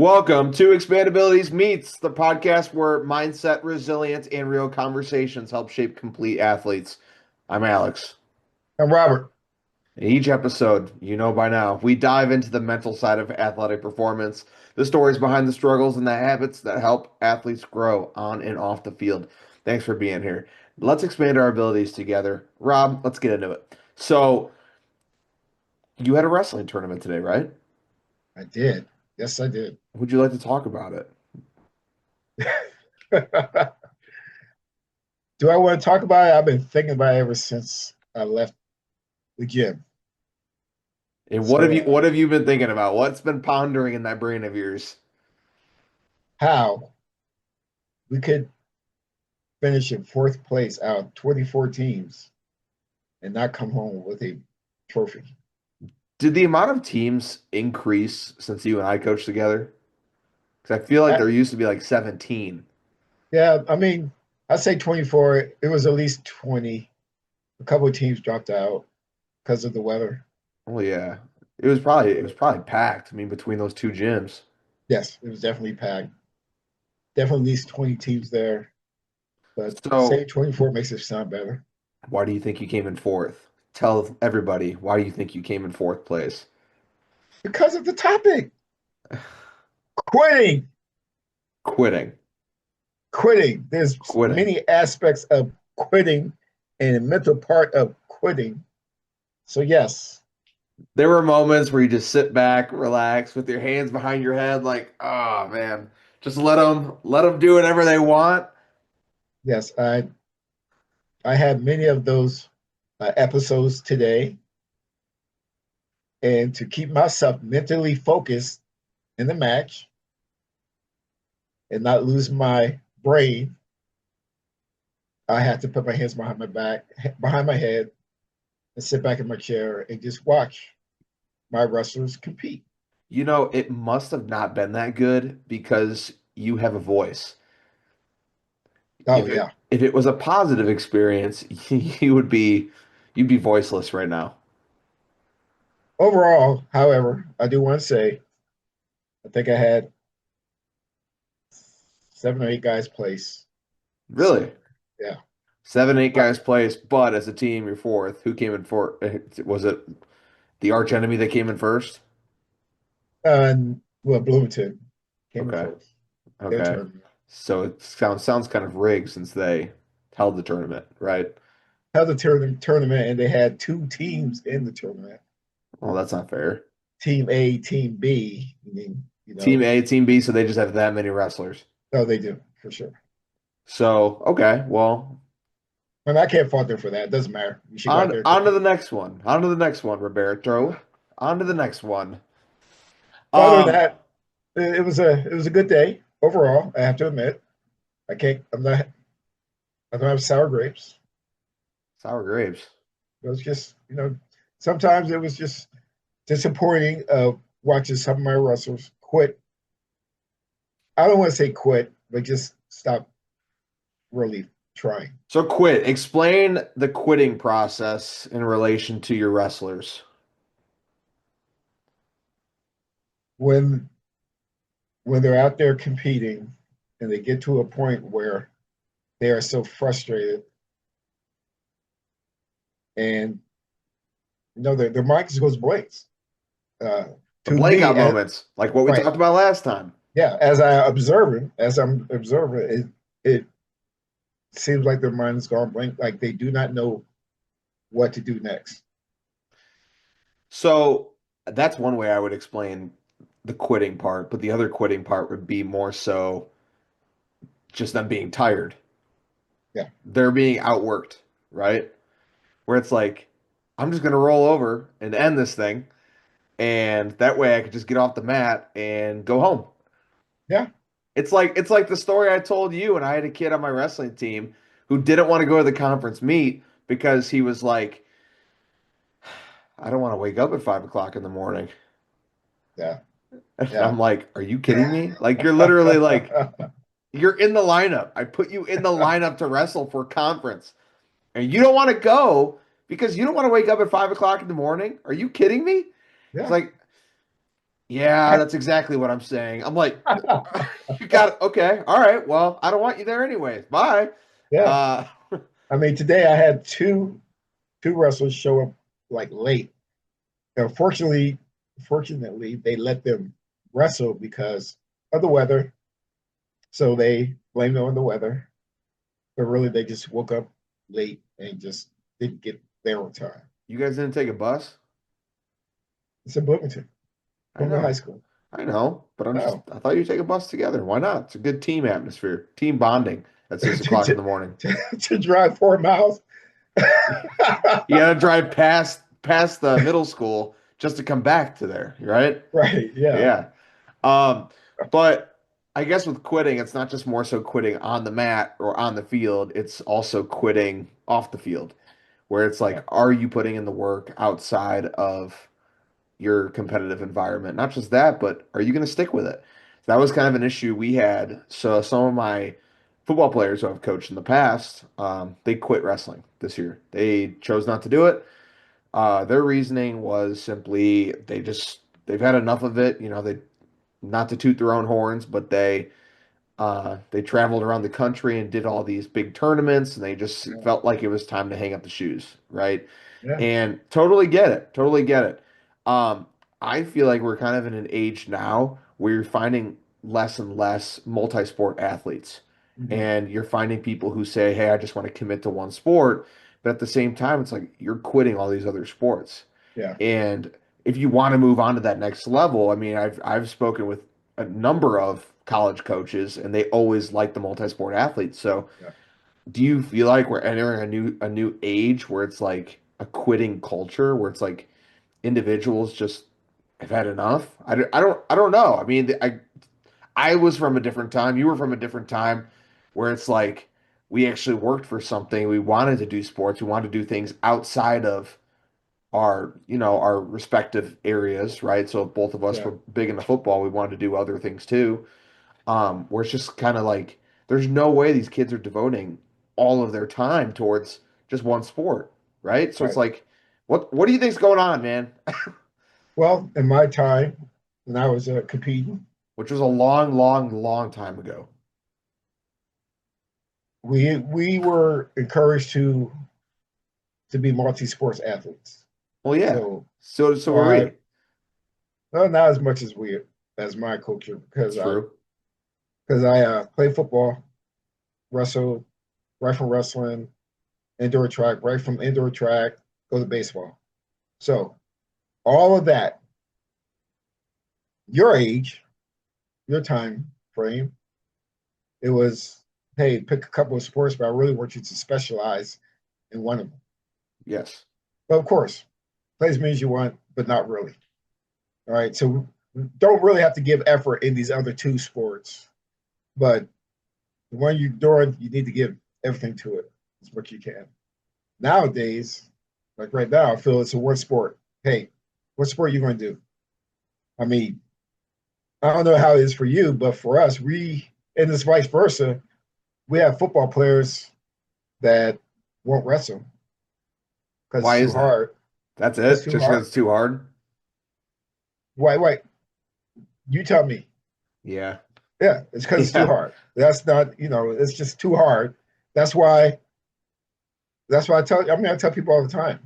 Welcome to ExpandAbilities Meets, the podcast where mindset, resilience, and real conversations help shape complete athletes. I'm Alex. I'm Robert. In each episode, you know by now, we dive into the mental side of athletic performance, the stories behind the struggles, and the habits that help athletes grow on and off the field. Thanks for being here. Let's expand our abilities together. Rob, let's get into it. So, you had a wrestling tournament today, right? I did. Yes, I did. Would you like to talk about it? Do I want to talk about it? I've been thinking about it ever since I left the gym. And what have So, you what have you been thinking about? What's been pondering in that brain of yours? how we could finish in fourth place out of 24 teams and not come home with a trophy. Did the amount of teams increase since you and I coached together? Because I feel like I, there used to be like 17. yeah, I mean, I say 24. It was at least 20. A couple of teams dropped out because of the weather. Oh yeah. It was probably packed. I mean, between those two gyms. Yes, it was definitely packed. Definitely at least 20 teams there. But So say 24 makes it sound better. why do you think you came in fourth? Tell everybody why do you think you came in fourth place? Because of the topic. Quitting, Quitting. quitting. There's Quitting. many aspects of quitting and a mental part of quitting. So yes, There were moments where you just sit back, relax, with your hands behind your head, like, oh man, just let them do whatever they want. yes, I had many of those episodes today, and to keep myself mentally focused in the match and not lose my brain, I had to put my hands behind my back, behind my head, and sit back in my chair and just watch my wrestlers compete. You know, it must have not been that good because you have a voice. Oh If it yeah. if it was a positive experience, you'd be voiceless right now. Overall, however, I do want to say I think I had 7 or 8 guys place. So Really. yeah, Seven, eight but guys placed, but as a team, you're fourth. Who came in fourth? Was it the arch enemy that came in first? uh, well, Bloomington came in Okay. first. Their Okay. tournament So it sounds kind of rigged since they held the tournament, right? held the tournament, and they had 2 teams in the tournament: Well, that's not fair. Team A, Team B. I mean, Team A, Team B, so they just have that many wrestlers. no, they do for sure. So, okay, well, I mean, I can't fault them for that. It doesn't matter. You should go out there and On to the compete. next one. On to the next one, Roberto. On to the next one. But other than Um, that, it was a good day overall. I have to admit, I can't. I don't have sour grapes. Sour grapes. It was just sometimes it was just disappointing watching some of my wrestlers quit. I don't want to say quit, but just stop really trying. So quit. Explain the quitting process in relation to your wrestlers. When they're out there competing and they get to a point where they are so frustrated and their mind just goes blank. Uh, The to me, blankout moments, like what we right, talked about last time. yeah, as I'm observing, it seems like their mind has gone blank, like they do not know what to do next. So that's one way I would explain the quitting part, but the other quitting part would be more so just them being tired. Yeah, They're being outworked, right? Where it's like, I'm just gonna roll over and end this thing, and that way I could just get off the mat and go home. yeah, It's like the story I told you, and I had a kid on my wrestling team who didn't want to go to the conference meet because he was like, I don't want to wake up at 5 o'clock in the morning. yeah, And yeah. I'm like, are you kidding me? Like you're literally like you're in the lineup. I put you in the lineup to wrestle for conference, and you don't want to go because you don't want to wake up at 5 o'clock in the morning. Are you kidding me? It's Yeah, like Yeah, that's exactly what I'm saying. I'm like, you got it. Okay. All right. Well, I don't want you there anyways. Bye. Yeah. Uh, I mean, today I had two wrestlers show up like late. Fortunately, they let them wrestle because of the weather. So they blamed it on the weather, but really they just woke up late and just didn't get there on time. you guys didn't take a bus? It's in Bloomington, I Bloomington High know. School. I know. But No, I thought you'd take a bus together. Why not? It's a good team atmosphere, team bonding at 6 o'clock in to, the morning. to drive 4 miles. You got to drive past the middle school just to come back to there, right? Right. Yeah. Yeah. Um, but I guess with quitting, it's not just more so quitting on the mat or on the field, it's also quitting off the field, where it's like, Yeah. are you putting in the work outside of your competitive environment? Not just that, but are you going to stick with it? That was kind of an issue we had. So some of my football players who I've coached in the past, they quit wrestling this year. They chose not to do it. Their reasoning was simply they've had enough of it. They not to toot their own horns, but they traveled around the country and did all these big tournaments, and they just Yeah. felt like it was time to hang up the shoes, right? Yeah. And totally get it, totally get it. Um, I feel like we're kind of in an age now where you're finding less and less multi-sport athletes, Mhm. and you're finding people who say, "Hey, I just want to commit to one sport," but at the same time, it's like you're quitting all these other sports. Yeah. And if you want to move on to that next level, I mean, I've spoken with a number of college coaches, and they always like the multi-sport athletes. So, Yeah. do you feel like we're entering a new age where it's like a quitting culture, where it's like individuals just have had enough? I don't know. I mean, I was from a different time. You were from a different time, where it's like we actually worked for something. We wanted to do sports. We wanted to do things outside of our respective areas, right? So if both of us Yeah. were big into football, we wanted to do other things too. Where it's just kind of like there's no way these kids are devoting all of their time towards just one sport, right? So it's Right. like, what do you think's going on, man? Well, in my time, when I was competing, Which was a long, long, long time ago. we were encouraged to be multi-sports athletes. Well, yeah. So, So so were I we. well, not as much as my culture It's true. because I played football, wrestled, right from wrestling, indoor track, right from indoor track, go to baseball. So all of that, your age, your time frame, it was, hey, pick a couple of sports, but I really want you to specialize in one of them. Yes. But of course, play as many as you want, but not really. All right. So don't really have to give effort in these other two sports. But the one you're doing, you need to give everything to it as much as you can. Nowadays, like right now, I feel it's a one sport. Hey, what sport are you going to do? I mean, I don't know how it is for you, but for us, and it's vice versa, we have football players that won't wrestle because Why it's too is that? hard. That's It's it? too Just because hard. it's too hard? Why? You tell me. Yeah. Yeah, it's because it's too Yeah. hard. That's not, it's just too hard. That's why. That's why I tell people all the time.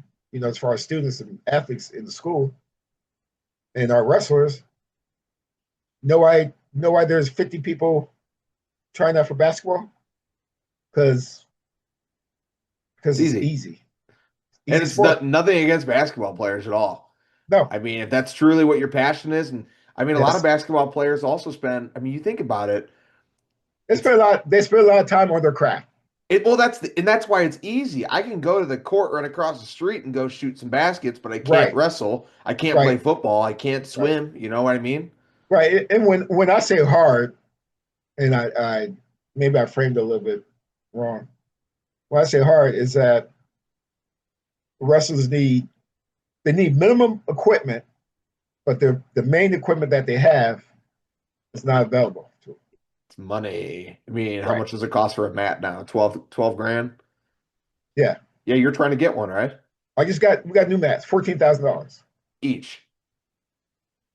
As far as students and athletes in the school and our wrestlers, know why there's 50 people trying out for basketball because It's it's easy. easy, And easy it's not sport. nothing against basketball players at all. No, I mean, if that's truly what your passion is, and I mean, a lot of yes, basketball players also spend, I mean, you think about it, they it's spend a lot. They spend a lot of time on their craft. well, and that's why it's easy. I can go to the court right across the street and go shoot some baskets, but I can't Right, wrestle. I can't play right, football. I can't right, swim. You know what I mean? right. And when I say hard, and I maybe I framed it a little bit wrong. When I say hard, is that wrestlers need minimum equipment, but the main equipment that they have is not available to them. It's money. I mean, how Right. much does it cost for a mat now? 12 grand? Yeah. Yeah, you're trying to get one, right? We got new mats, $14,000 Each.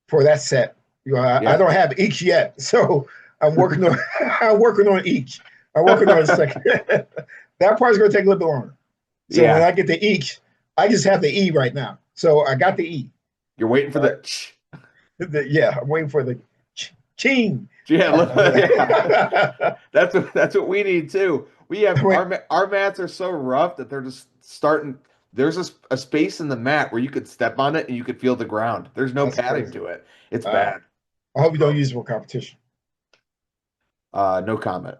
for that set. I Yeah. don't have each yet, so I'm working on I'm working on each. I'm working on the second. That part's going to take a little bit longer. So when Yeah. I get the each, I just have the E right now. So I got the E. You're waiting for All right. the Yeah, I'm waiting for the ching. yeah, yeah. I That's what we need too. We have wait, our mats are so rough that they're just starting. There's a space in the mat where you could step on it and you could feel the ground. There's no that's padding crazy. to it. It's Uh, bad. I It's hope you don't gross. use it for competition. No comment.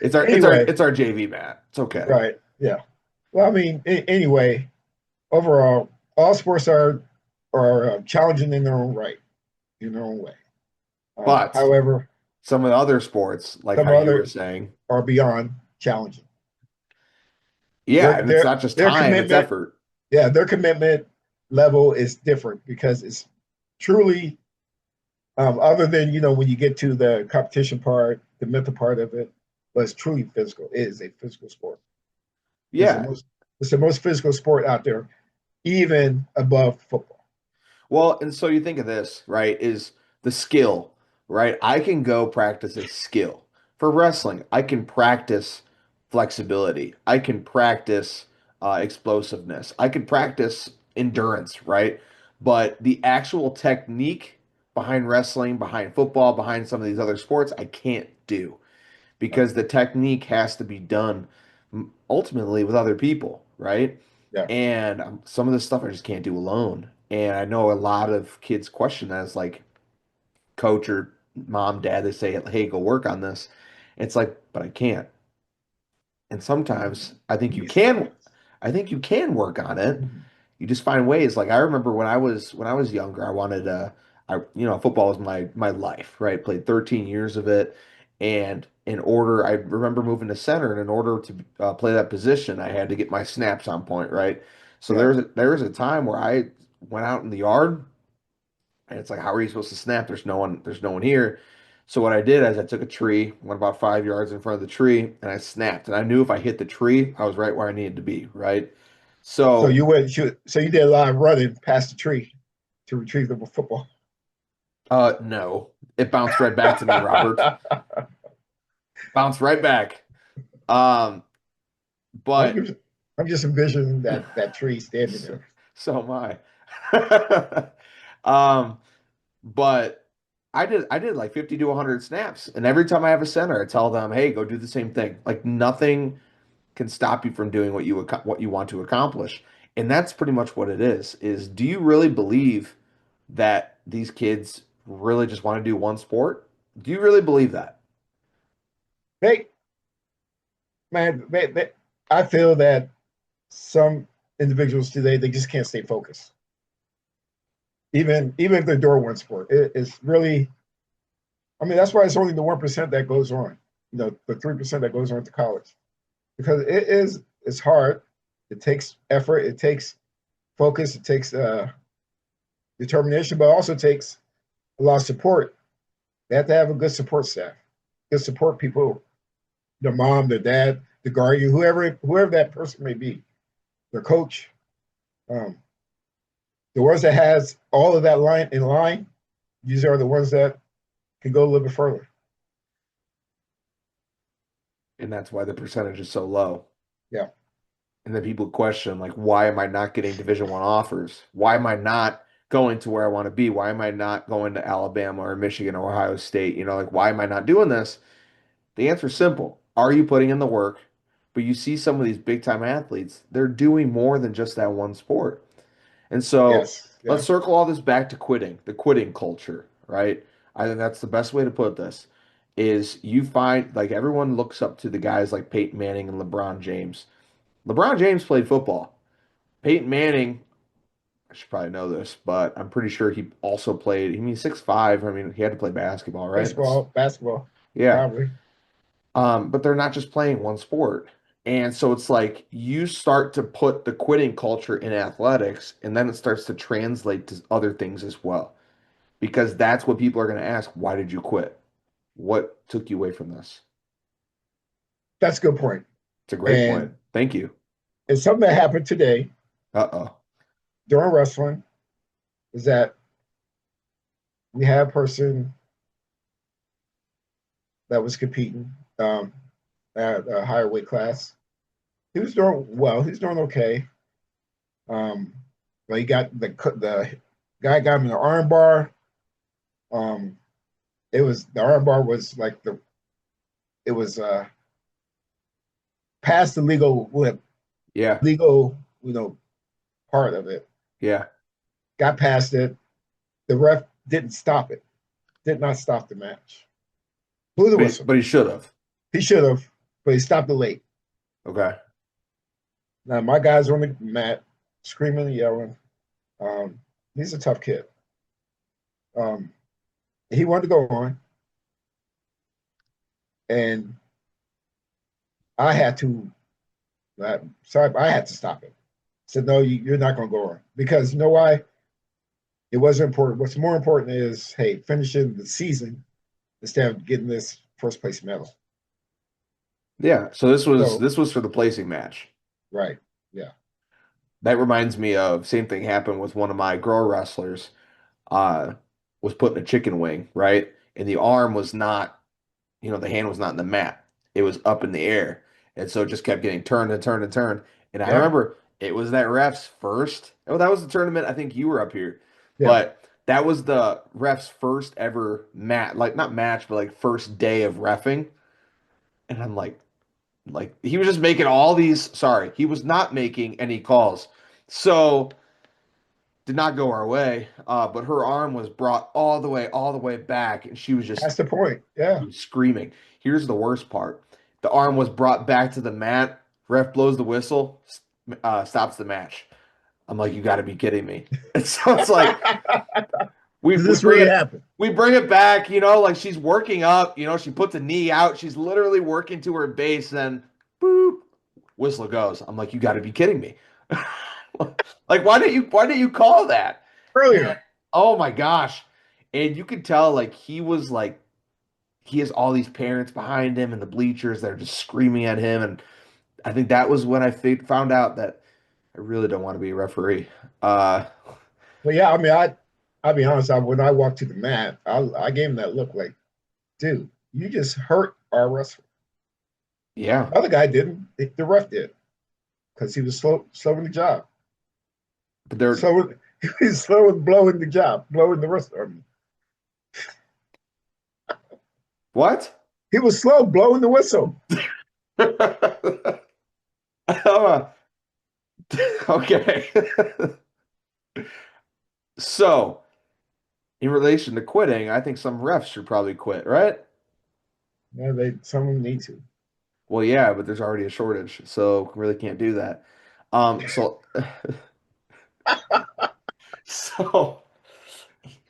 It's our Anyway, it's our JV mat. It's okay. right. Yeah. Well, I mean, anyway, overall, all sports are challenging in their own right, in their own way. But However, some of the other sports, like some how you were other saying, are beyond challenging. yeah, Their and it's their not just their time, it's commitment, effort. yeah, their commitment level is different because it's truly other than when you get to the competition part, the mental part of it, but it's truly physical. It is a physical sport. It's the Yeah. most it's the most physical sport out there, even above football. Well, and so you think of this, right? Is the skill, right? I can go practice a skill. For wrestling, I can practice flexibility. I can practice explosiveness. I can practice endurance, right? But the actual technique behind wrestling, behind football, behind some of these other sports, I can't do Right. because the technique has to be done ultimately with other people, right? Yeah. And some of this stuff I just can't do alone. And I know a lot of kids question that as like coach or mom, dad, they say, "Hey, go work on this." It's like, but I can't. And sometimes You need assistance. I think you can work on it. Mhm. You just find ways. Like I remember when I was younger, I wanted football was my life, right? Played 13 years of it, and I remember moving to center, and in order to play that position, I had to get my snaps on point, right? So Yeah. there was a time where I went out in the yard, and it's like, how are you supposed to snap? There's no one here. So what I did is I took a tree, went about 5 yards in front of the tree, and I snapped. And I knew if I hit the tree, I was right where I needed to be, right? So So you went. So you did a lot of running past the tree to retrieve the football. No, it bounced right back to me, Robert. Bounced right back. Um, I'm but just, I'm just envisioning that tree standing so, there. so am I. Um, but I did like 50 to 100 snaps, and every time I have a center, I tell them, "Hey, go do the same thing." Like nothing can stop you from doing what you want to accomplish. And that's pretty much what it is do you really believe that these kids really just want to do one sport? Do you really believe that? They, man, I feel that some individuals today they just can't stay focused. Even if they're doing one sport, it's really. I mean, that's why it's only the 1% that goes on. The 3% that goes on to college because it's hard. It takes effort. It takes focus. It takes determination, but also takes a lot of support. They have to have a good support staff, good support people, their mom, their dad, the guardian, whoever that person may be, their coach. Um, the ones that has all of that line in line, these are the ones that can go a little bit further. And that's why the percentage is so low. Yeah. And then people question, like, why am I not getting Division 1 offers? Why am I not going to where I want to be? Why am I not going to Alabama or Michigan or Ohio State? Like, why am I not doing this? The answer is simple. Are you putting in the work? But you see some of these big time athletes, they're doing more than just that one sport. And so Yes. let's Yeah. circle all this back to quitting, the quitting culture, right? I think that's the best way to put this is you find like everyone looks up to the guys like Peyton Manning and LeBron James. LeBron James played football. Peyton Manning, I should probably know this, but I'm pretty sure he also played. I mean, 6'5". I mean, he had to play basketball, right? That's Baseball, basketball, yeah. probably. But they're not just playing one sport. And so it's like you start to put the quitting culture in athletics, and then it starts to translate to other things as well. Because that's what people are going to ask. Why did you quit? What took you away from this? That's a good point. It's a great point. And Thank you. it's something that happened today Uh-oh. during wrestling is that we had a person that was competing at a higher weight class. He was doing well. He was doing okay. Um, but he got the guy got him in the arm bar. Um, it was the arm bar was like the it was past the Yeah. legal part of it. Yeah. Got past it. The ref didn't stop it. Did not stop the match. Blew the whistle. But he should have. He should have, but he stopped it late. Okay. Now my guys are on the mat, screaming and yelling. Um, he's a tough kid. Um, he wanted to go on, and I had to. Sorry, I had to stop it. I said, no, you're not going to go on because you know why? It wasn't important. What's more important is, hey, finishing the season instead of getting this first place medal. Yeah. So So, this was for the placing match. right, yeah, That reminds me of same thing happened with one of my girl wrestlers. Uh, was put in a chicken wing, right? And the arm was not, the hand was not in the mat. It was up in the air. And so it just kept getting turned and turned and turned. And I yeah, remember it was that ref's first. Oh, that was the tournament. I think you were up here. yeah. But that was the ref's first ever like not match, but like first day of reffing. And I'm like he was just making all these, sorry, he was not making any calls. So did not go our way. But her arm was brought all the way back, and That's the point. Yeah. she was screaming. Here's the worst part: the arm was brought back to the mat. Ref blows the whistle, stops the match. I'm like, you got to be kidding me! And so it's like Does we this bring really it happen? we bring it back. Like she's working up. She puts a knee out. She's literally working to her base. Then boop, whistle goes. I'm like, you got to be kidding me! Like, why didn't you call that? And Earlier. oh my gosh. And you could tell like he has all these parents behind him in the bleachers that are just screaming at him. And I think that was when I found out that I really don't want to be a referee. Uh, But yeah, I mean, I'll be honest. When I walked to the mat, I gave him that look like, dude, you just hurt our wrestler. yeah, The other guy didn't. The ref did because he was slow in the job. but they're So he's slow in blowing the job, blowing the wrestler. I mean, what? he was slow blowing the whistle. Uh, okay. So, in relation to quitting, I think some refs should probably quit, right? Yeah, some of them need to. Well, yeah, but there's already a shortage, so really can't do that. So, so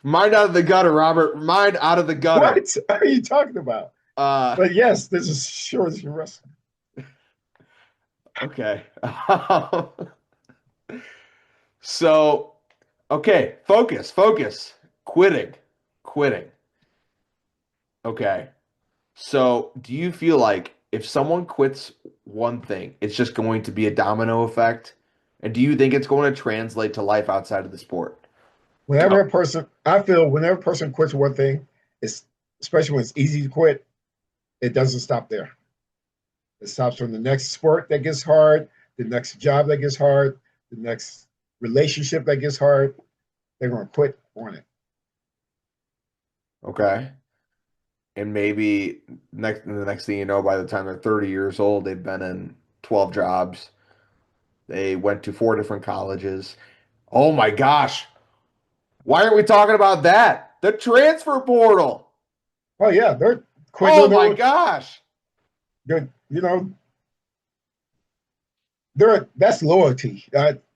mind out of the gutter, Robert. Mind out of the gutter. What are you talking about? Uh, But yes, there's a shortage in wrestling. okay. So, okay, focus. Quitting. Okay. So, do you feel like if someone quits one thing, it's just going to be a domino effect? And do you think it's going to translate to life outside of the sport? Whenever a person, I feel, whenever a person quits one thing, it's especially when it's easy to quit, it doesn't stop there. It stops from the next sport that gets hard, the next job that gets hard, the next relationship that gets hard. They're going to quit on it. Okay. And maybe the next thing you know, by the time they're 30 years old, they've been in 12 jobs. They went to 4 different colleges. Oh my gosh. Why aren't we talking about that? The transfer portal. Oh yeah, they're quitting Oh on my their, gosh. they're, they're that's loyalty.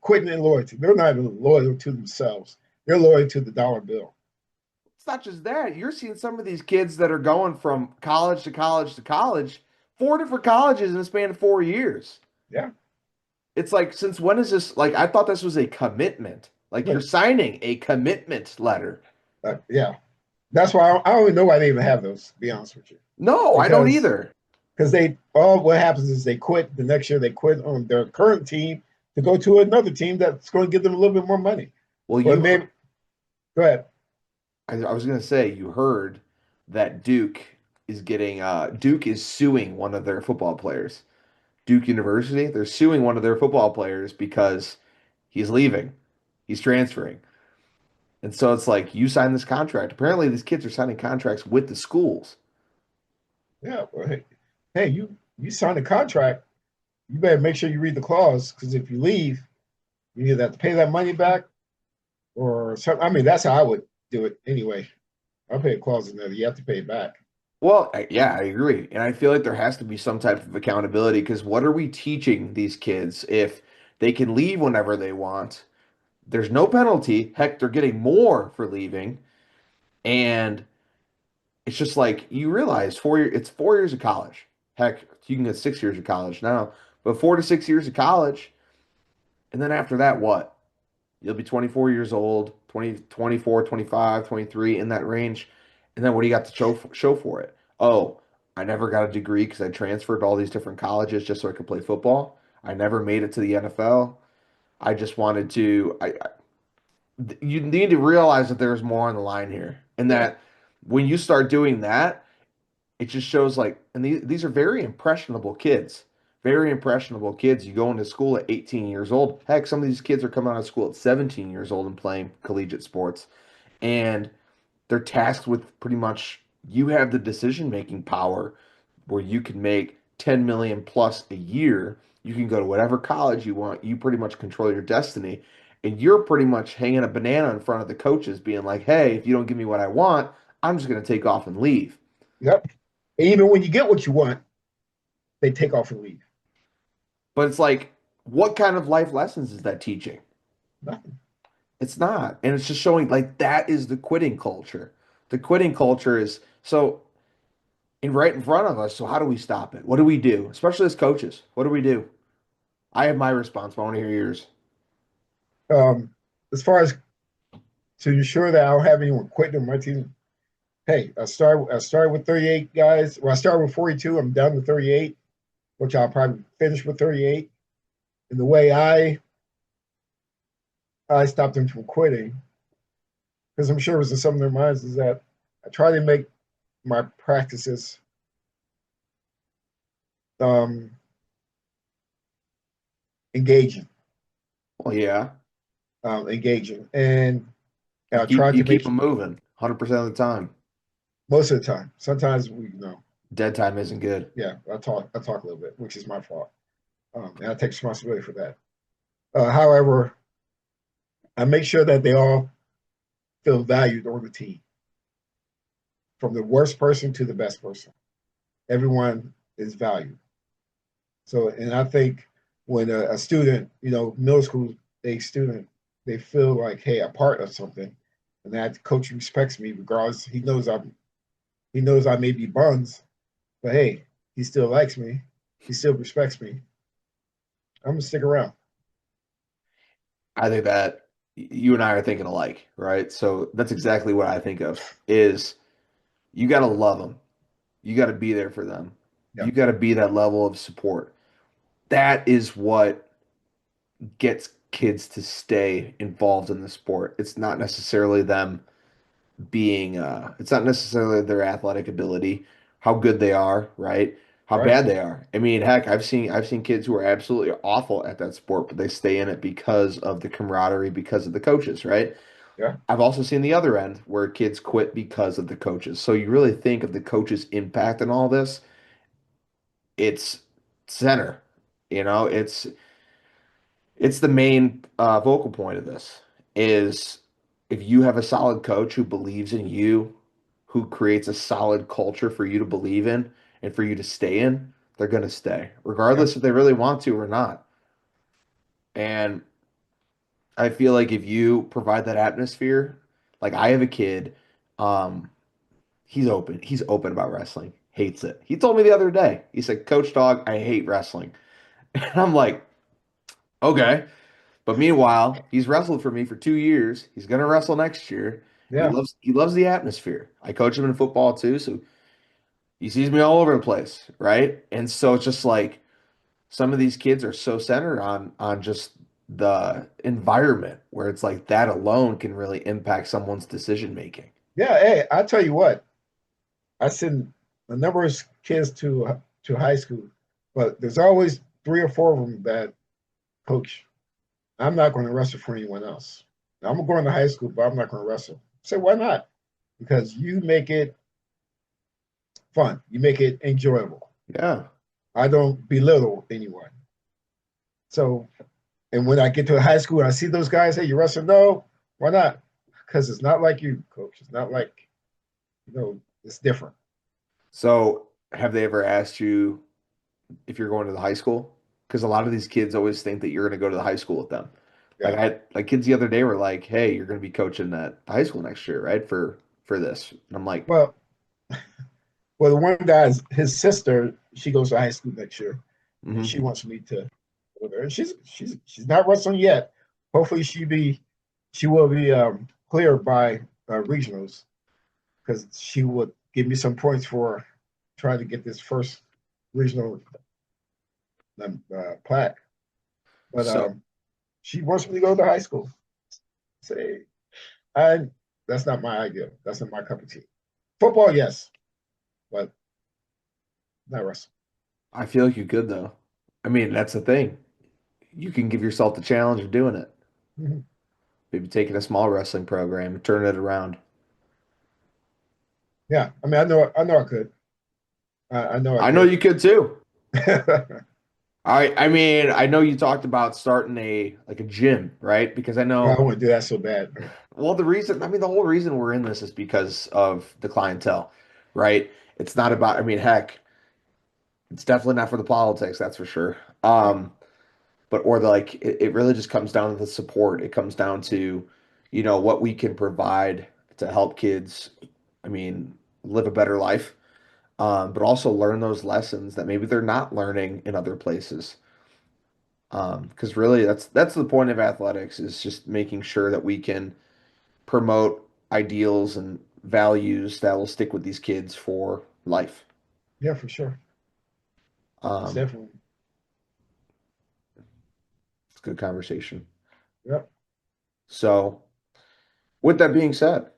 Quitting and loyalty. They're not even loyal to themselves. They're loyal to the dollar bill. It's not just that. You're seeing some of these kids that are going from college to college to college, 4 different colleges in a span of 4 years. Yeah, It's like, since when is this? Like, I thought this was a commitment. Like, you're but signing a commitment letter. yeah, that's why I don't even know why they even have those. To be honest with you, No, I don't because either. they all what happens is they quit the next year. They quit on their current team to go to another team that's going to give them a little bit more money. Well, Or maybe go ahead. I was gonna say you heard that Duke is suing one of their football players. Duke University, they're suing one of their football players because he's leaving. He's transferring. And so it's like you signed this contract. Apparently these kids are signing contracts with the schools. Yeah, well, hey, you signed a contract. You better make sure you read the clause because if you leave, you either have to pay that money back or something. I mean, that's how I would do it anyway. I'll pay a clause in there that you have to pay it back. Well, yeah, I agree. And I feel like there has to be some type of accountability because what are we teaching these kids if they can leave whenever they want? There's no penalty. Heck, they're getting more for leaving. And it's just like you realize it's 4 years of college. Heck, you can get 6 years of college now, but 4 to 6 years of college. And then after that, what? You'll be 24 years old, 20, 24, 25, 23 in that range. And then what do you got to show for it? Oh, I never got a degree because I transferred to all these different colleges just so I could play football. I never made it to the NFL. I just wanted to. You need to realize that there's more on the line here, and Yeah, that when you start doing that, it just shows like, and these are very impressionable kids. Very impressionable kids. You go into school at 18 years old. Heck, some of these kids are coming out of school at 17 years old and playing collegiate sports. And they're tasked with pretty much you have the decision making power where you can make 10 million plus a year. You can go to whatever college you want. You pretty much control your destiny. And you're pretty much hanging a banana in front of the coaches, being like, hey, if you don't give me what I want, I'm just going to take off and leave. yep. And even when you get what you want, they take off and leave. But it's like, what kind of life lessons is that teaching? Nothing. It's not. And it's just showing like that is the quitting culture. The quitting culture is so right in front of us. So how do we stop it? What do we do? Especially as coaches. What do we do? I have my response, but I want to hear yours. As far as to ensure that I don't have anyone quitting on my team, hey, I started with 38 guys. Well, I started with 42. I'm down to 38, which I'll probably finish with 38. And the way I stopped them from quitting, because I'm sure it was in some of their minds, is that I try to make my practices um, engaging, Well, yeah. engaging, and You I try to keep make them moving 100% of the time. most of the time. Sometimes Dead time isn't good. yeah, I talk a little bit, which is my fault, and I take responsibility for that. However, I make sure that they all feel valued on the team, from the worst person to the best person. Everyone is valued. So, and I think when a student, middle school age student, they feel like, hey, a part of something, and that coach respects me regardless. He knows I may be buns, but hey, he still likes me. He still respects me. I'm gonna stick around. I think that you and I are thinking alike, right? So that's exactly what I think of is you got to love them. You got to be there for them. Yeah, You got to be that level of support. That is what gets kids to stay involved in the sport. It's not necessarily them it's not necessarily their athletic ability, how good they are, right? How right. bad they are. I mean, heck, I've seen kids who are absolutely awful at that sport, but they stay in it because of the camaraderie, because of the coaches, right? Yeah, I've also seen the other end where kids quit because of the coaches. So you really think of the coaches' impact in all this, it's center. You know, it's the main vocal point of this is if you have a solid coach who believes in you, who creates a solid culture for you to believe in and for you to stay in, they're going to stay, yeah, regardless if they really want to or not. And I feel like if you provide that atmosphere, like I have a kid, um, he's open about wrestling, hates it. He told me the other day, he said, Coach Dog, I hate wrestling. And I'm like, okay. But meanwhile, he's wrestled for me for 2 years. He's gonna wrestle next year. yeah. He loves the atmosphere. I coach him in football too, so he sees me all over the place, right? And so it's just like some of these kids are so centered on just the environment where it's like that alone can really impact someone's decision making. Yeah, hey, I tell you what, I send a number of kids to high school, but there's always three or four of them that coach. I'm not going to wrestle for anyone else. Now, I'm going to high school, but I'm not going to wrestle. I say, why not? Because you make it fun. You make it enjoyable. Yeah. I don't belittle anyone. So, and when I get to high school and I see those guys, hey, you wrestle? No, why not? Because it's not like you, coach. It's not like, it's different. So have they ever asked you if you're going to the high school? Because a lot of these kids always think that you're going to go to the high school with them. Yeah. Like kids the other day were like, "Hey, you're going to be coaching at high school next year, right? For this." And I'm like, Well, well, the one guy's his sister, she goes to high school next year, and hmm she wants me to go with her. And she's not wrestling yet. Hopefully, she will be cleared by regionals because she would give me some points for trying to get this first regional plaque. But So she wants me to go to high school. Say, I that's not my idea. That's not my cup of tea. Football, yes, but not wrestling. I feel like you could though. I mean, that's the thing. You can give yourself the challenge of doing it. Mm-hmm. Maybe taking a small wrestling program and turn it around. Yeah, I mean, I know I could. I know I I know could. you could too. Well, I mean, I know you talked about starting a like a gym, right? Because I I know, want to do that so bad. well, I mean, the whole reason we're in this is because of the clientele, right? It's not about, I mean, heck, it's definitely not for the politics, that's for sure. Yeah, But or the like, it really just comes down to the support. It comes down to, what we can provide to help kids, I mean, live a better life, but also learn those lessons that maybe they're not learning in other places. Because really, that's the point of athletics is just making sure that we can promote ideals and values that will stick with these kids for life. yeah, for sure. It's Um, definitely. it's a good conversation. Yep. So, with that being said,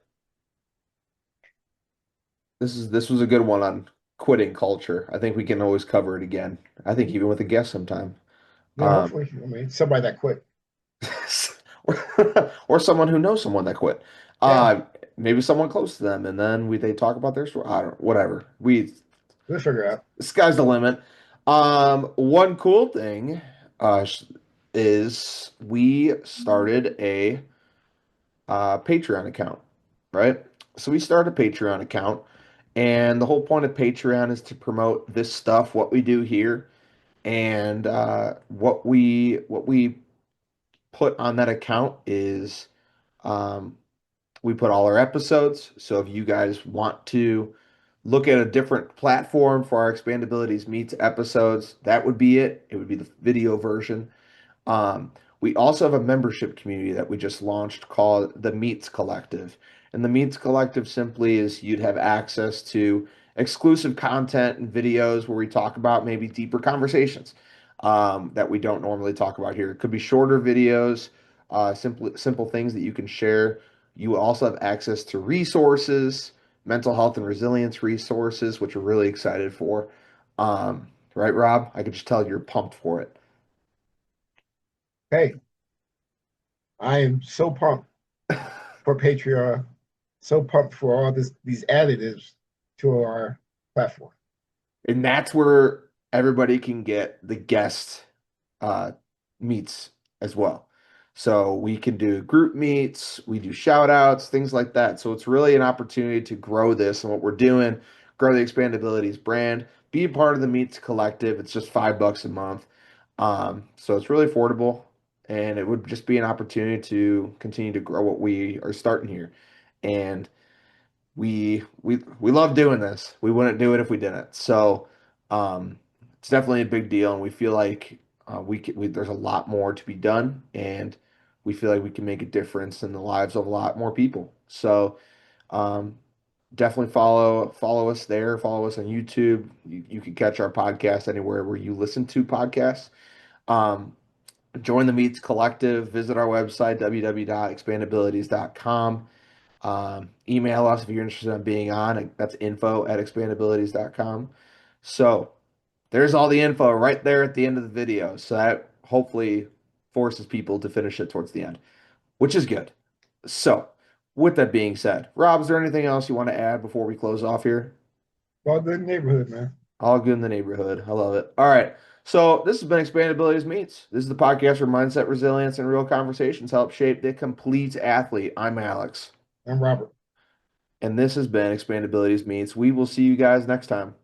this was a good one on quitting culture. I think we can always cover it again. I think even with a guest sometime. Yeah, Um, hopefully. I mean, somebody that quit. or someone who knows someone that quit. Yeah, Uh, Maybe someone close to them, and then they talk about their story. I don't, whatever. we'll figure it out. Sky's the limit. One cool thing uh, sh- is we started a Patreon account, right? So we started a Patreon account, and the whole point of Patreon is to promote this stuff, what we do here, and what we put on that account is um, we put all our episodes. So if you guys want to look at a different platform for our Expandabilities Meets episodes, that would be it. It would be the video version. Um, we also have a membership community that we just launched called the Meets Collective. And the Meets Collective simply is you'd have access to exclusive content and videos where we talk about maybe deeper conversations that we don't normally talk about here. It could be shorter videos, simple things that you can share. You also have access to resources, mental health and resilience resources, which we're really excited for. Right, Rob? I could just tell you're pumped for it. Hey, I am so pumped for Patreon. So pumped for all these additives to our platform. And that's where everybody can get the guest uh, meets as well. So we can do group meets, we do shout outs, things like that. So it's really an opportunity to grow this and what we're doing, grow the Expandabilities brand, be a part of the Meets Collective. It's just $5 a month. So it's really affordable and it would just be an opportunity to continue to grow what we are starting here. And we love doing this. We wouldn't do it if we didn't. So um, it's definitely a big deal, and we feel like there's a lot more to be done, and we feel like we can make a difference in the lives of a lot more people. So um, definitely follow us there. Follow us on YouTube. You can catch our podcast anywhere where you listen to podcasts. Um, Join the Meets Collective. Visit our website www.expandabilities.com. Email us if you're interested in being on. That's info@expandabilities.com. So there's all the info right there at the end of the video. So that hopefully forces people to finish it towards the end, which is good. So with that being said, Rob, is there anything else you want to add before we close off here? All good neighborhood, man. All good in the neighborhood. I love it. All right. So this has been ExpandAbilities Meets. This is the podcast where mindset, resilience, and real conversations help shape the complete athlete. I'm Alex. I'm Robert. And this has been ExpandAbilities Meets. We will see you guys next time.